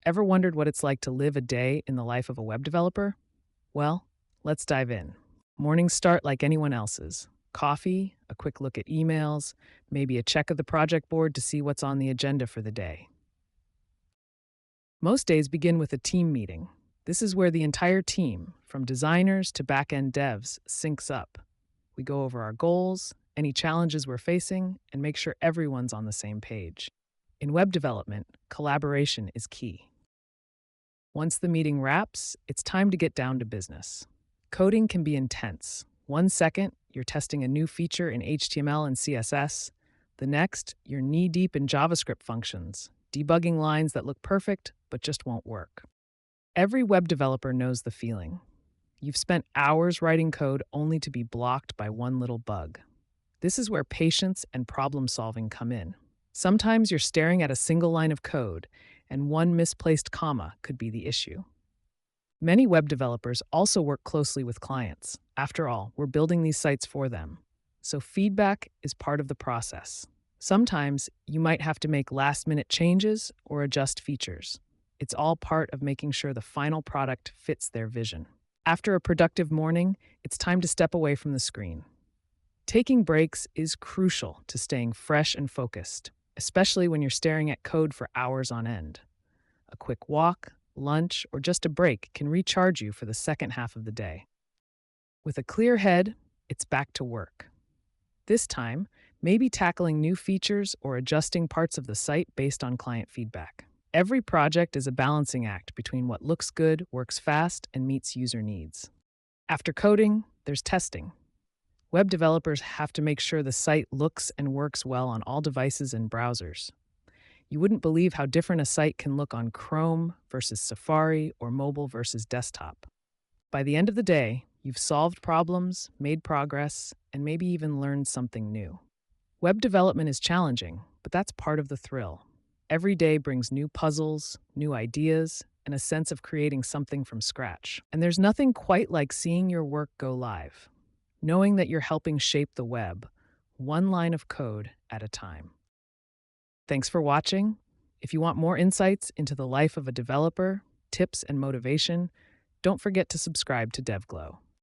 Ever wondered what it's like to live a day in the life of a web developer? Well, let's dive in. Mornings start like anyone else's. Coffee, a quick look at emails, maybe a check of the project board to see what's on the agenda for the day. Most days begin with a team meeting. This is where the entire team, from designers to back-end devs, syncs up. We go over our goals, any challenges we're facing, and make sure everyone's on the same page. In web development, collaboration is key. Once the meeting wraps, it's time to get down to business. Coding can be intense. 1 second, you're testing a new feature in HTML and CSS. The next, you're knee-deep in JavaScript functions, debugging lines that look perfect but just won't work. Every web developer knows the feeling. You've spent hours writing code only to be blocked by one little bug. This is where patience and problem solving come in. Sometimes you're staring at a single line of code, and one misplaced comma could be the issue. Many web developers also work closely with clients. After all, we're building these sites for them. So feedback is part of the process. Sometimes you might have to make last-minute changes or adjust features. It's all part of making sure the final product fits their vision. After a productive morning, it's time to step away from the screen. Taking breaks is crucial to staying fresh and focused, especially when you're staring at code for hours on end. A quick walk, lunch, or just a break can recharge you for the second half of the day. With a clear head, it's back to work. This time, maybe tackling new features or adjusting parts of the site based on client feedback. Every project is a balancing act between what looks good, works fast, and meets user needs. After coding, there's testing. Web developers have to make sure the site looks and works well on all devices and browsers. You wouldn't believe how different a site can look on Chrome versus Safari or mobile versus desktop. By the end of the day, you've solved problems, made progress, and maybe even learned something new. Web development is challenging, but that's part of the thrill. Every day brings new puzzles, new ideas, and a sense of creating something from scratch. And there's nothing quite like seeing your work go live, knowing that you're helping shape the web, one line of code at a time. Thanks for watching. If you want more insights into the life of a developer, tips and motivation, don't forget to subscribe to DevGlow.